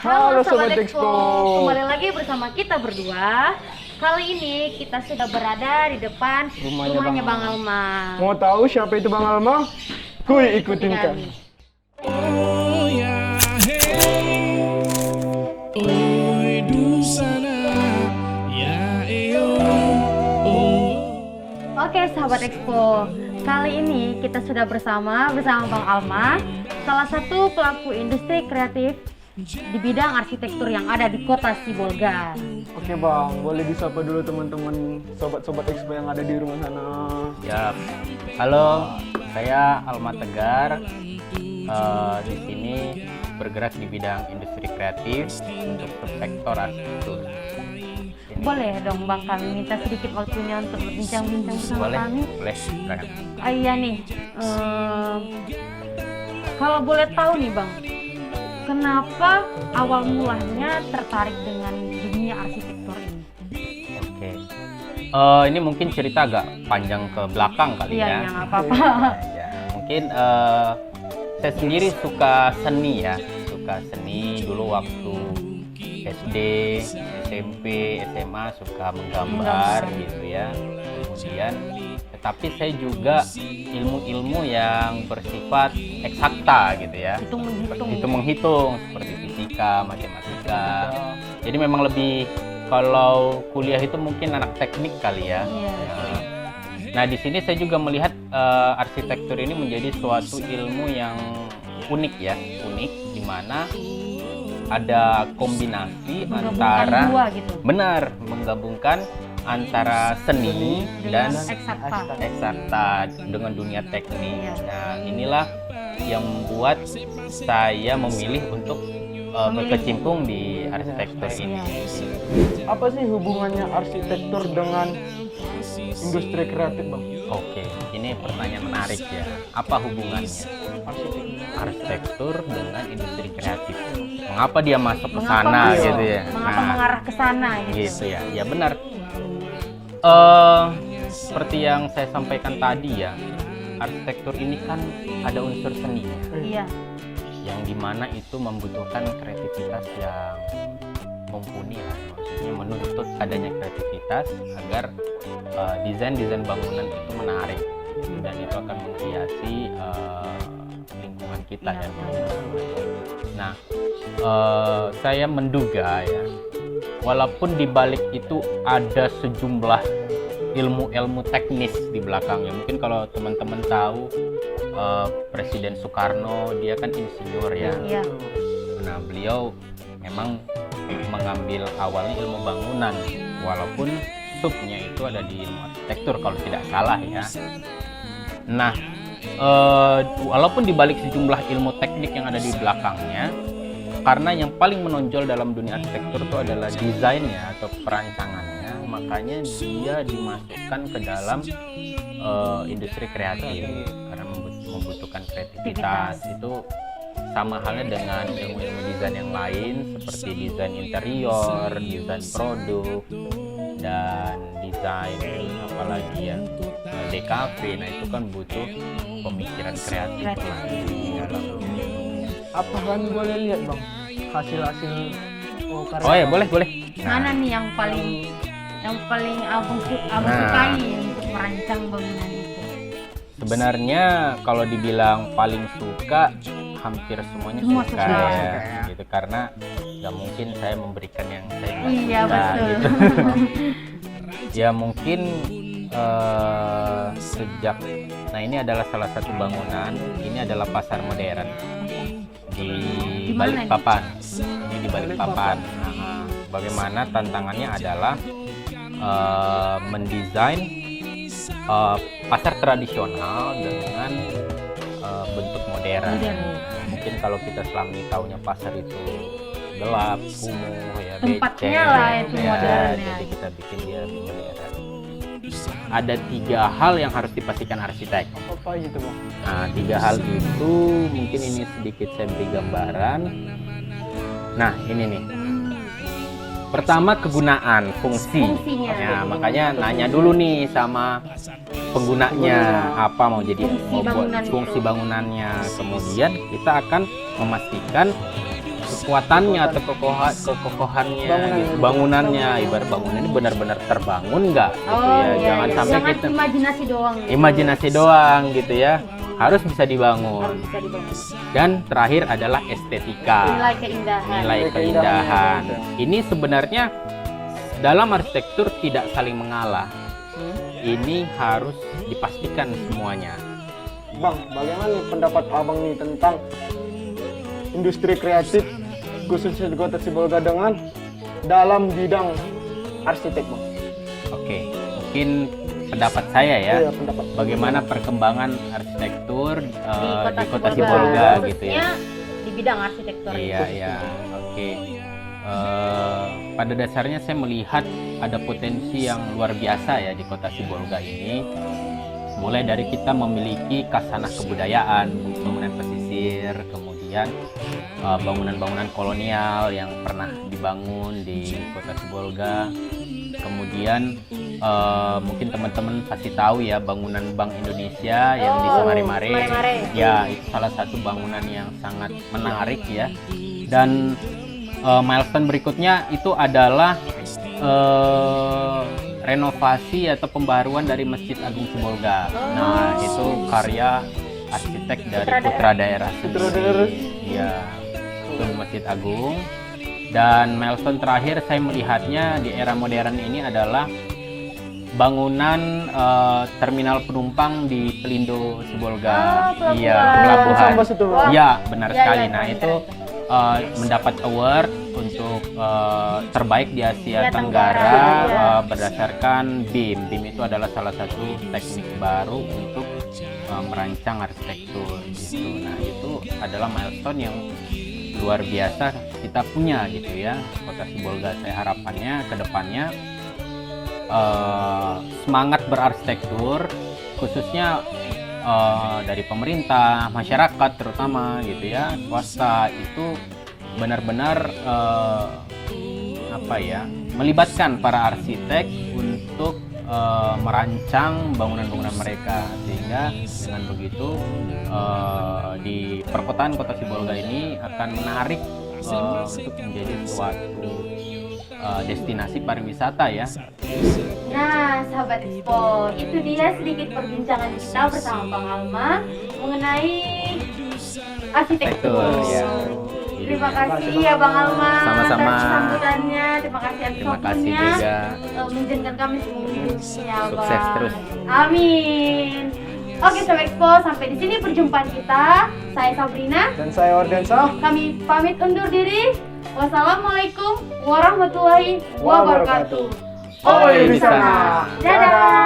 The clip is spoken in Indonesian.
Halo Sobat Expo, Expo. kembali lagi bersama kita berdua. Kali ini kita sudah berada di depan rumahnya Bang Alma. Mau tahu siapa itu Bang Alma? Kuy ikutin kan. Oh ya hey, oi du sana ya eyo. Oke Sahabat Expo, kali ini kita sudah bersama Bang Alma, salah satu pelaku industri kreatif di bidang arsitektur yang ada di kota Sibolga. Oke Bang, boleh disapa dulu teman-teman Sobat Expo yang ada di rumah sana. Ya, halo, saya Alma Tegar. Di sini bergerak di bidang industri kreatif untuk sektor arsitektur. Boleh dong Bang, kami minta sedikit waktunya untuk berbincang-bincang bersama kami. Boleh, silakan. Iya nih, kalau boleh tahu nih Bang, kenapa awal mulanya tertarik dengan dunia arsitektur ini? Oke. Ini mungkin cerita agak panjang ke belakang kali Iya, ya. ya nggak apa-apa. Ya, mungkin saya sendiri suka seni ya, suka seni dulu waktu SD, SMP, SMA suka menggambar gitu ya. Kemudian, tetapi saya juga ilmu-ilmu yang bersifat eksakta gitu ya. Itu menghitung seperti fisika, matematika. Jadi memang lebih kalau kuliah itu mungkin anak teknik kali ya. Nah, di sini saya juga melihat arsitektur ini menjadi suatu ilmu yang unik ya, unik di mana ada kombinasi antara benar menggabungkan antara seni dan eksakta dengan dunia teknik. Nah, inilah yang membuat saya memilih untuk berkecimpung di arsitektur ini. Apa sih hubungannya arsitektur dengan industri kreatif Bang? Oke, ini pertanyaan menarik ya. Apa hubungannya arsitektur dengan industri kreatif? Mengapa dia masuk ke sana gitu ya? Mengapa mengarah ke sana gitu ya? Ya benar. Seperti yang saya sampaikan tadi ya, arsitektur ini kan ada unsur seninya. Iya. Yang dimana itu membutuhkan kreativitas yang mumpuni lah, maksudnya menuntut adanya kreativitas agar desain bangunan itu menarik dan itu akan menghiasi lingkungan kita ya. Nah, saya menduga ya, walaupun di balik itu ada sejumlah ilmu-ilmu teknis di belakangnya. Mungkin kalau teman-teman tahu Presiden Soekarno dia kan insinyur ya. Iya. Nah, beliau memang mengambil awalnya ilmu bangunan, walaupun subnya itu ada di ilmu arsitektur kalau tidak salah ya. Nah, walaupun dibalik sejumlah ilmu teknik yang ada di belakangnya, karena yang paling menonjol dalam dunia arsitektur itu adalah desainnya atau perancangannya, makanya dia dimasukkan ke dalam industri kreatif karena membutuhkan kreativitas. Itu sama halnya dengan ilmu-ilmu desain yang lain seperti desain interior, desain produk, dan desain apalagi ya DKV. Nah, itu kan butuh pemikiran kreatif. Apa kan boleh lihat Bang hasil-hasil karya? Oh ya, boleh. Mana nih yang paling abang sukai untuk merancang bangunan itu? Sebenarnya kalau dibilang paling suka, hampir semuanya suka ya, gitu, karena nggak mungkin saya memberikan yang saya nggak suka gitu. Ya mungkin sejak, nah ini adalah salah satu bangunan, ini adalah pasar modern di Balikpapan. Ini di Balikpapan. Nah, bagaimana tantangannya adalah mendesain pasar tradisional dengan bentuk modern. Mungkin kalau kita selama ini tahunya pasar itu gelap, kumuh, ya, tempatnya becek, lah itu ya, modern ya. jadi kita bikin dia lebih modern. Ada 3 hal yang harus dipastikan arsitek. Apa gitu Bang? Nah, 3 hal itu mungkin ini sedikit saya beri gambaran. Nah, ini nih. Pertama, kegunaan, fungsinya. Ya, makanya nanya dulu nih sama penggunanya apa mau jadi fungsi bangunannya. Kemudian kita akan memastikan kekuatannya atau kokohannya, gitu. Bangunannya, ibarat bangunan ini benar-benar terbangun nggak, gitu ya. Jangan sampai jangan kita imajinasi doang. imajinasi doang, gitu ya. Harus bisa dibangun. Harus bisa dibangun. Dan terakhir adalah estetika. Nilai keindahan. Nilai keindahan. Ini sebenarnya dalam arsitektur tidak saling mengalah. Ini harus dipastikan semuanya. Bang, bagaimana nih pendapat abang nih tentang industri kreatif khususnya di Kota Sibolga dengan dalam bidang arsitek, Bang? Oke, mungkin pendapat saya ya. Iya, pendapat. Bagaimana perkembangan arsitektur Di di Kota Sibolga gitu ya. khususnya di bidang arsitektur. Iya, ya. Oke. Pada dasarnya saya melihat ada potensi yang luar biasa ya di Kota Sibolga ini. Mulai dari kita memiliki kasanah kebudayaan, bangunan pesisir, kemudian bangunan-bangunan kolonial yang pernah dibangun di Kota Sibolga. Kemudian mungkin teman-teman pasti tahu ya bangunan Bank Indonesia yang di Semaremare. Semaremare. Ya, itu salah satu bangunan yang sangat menarik ya. Dan milestone berikutnya itu adalah renovasi atau pembaruan dari Masjid Agung Sibolga. Nah, itu karya arsitek dari Putra Daerah sendiri. Iya, itu Masjid Agung. Dan milestone terakhir saya melihatnya di era modern ini adalah bangunan terminal penumpang di Pelindo Sibolga. pelabuhan. Iya, pelabuhan. Sambas itu, Bang. Iya, benar Ya, sekali. ya, Nah, keren, itu mendapat award untuk terbaik di Asia Asia Tenggara Tenggara, ya. berdasarkan BIM. BIM itu adalah salah satu teknik baru untuk merancang arsitektur gitu. Nah, itu adalah milestone yang luar biasa kita punya gitu ya. Kota Sibolga, saya harapannya ke depannya semangat berarsitektur khususnya dari pemerintah, masyarakat terutama gitu ya, swasta itu benar-benar melibatkan para arsitek untuk merancang bangunan-bangunan mereka, sehingga dengan begitu di perkotaan Kota Sibolga ini akan menarik untuk menjadi suatu destinasi pariwisata ya. Nah, sahabat Expo, itu dia sedikit perbincangan kita bersama Bang Alma mengenai arsitektur. Ya. Terima kasih ya Bang Alma Sama-sama. atas sambutannya. Terima kasih atas Terima kasih waktunya. juga. Mengizinkan kami semuanya, Bang. Sukses terus. Amin. Oke, sahabat Expo, sampai di sini perjumpaan kita. Saya Sabrina. Dan saya Wardensa. Kami pamit undur diri. Wassalamualaikum warahmatullahi wabarakatuh. Oh, di sana. Dadah.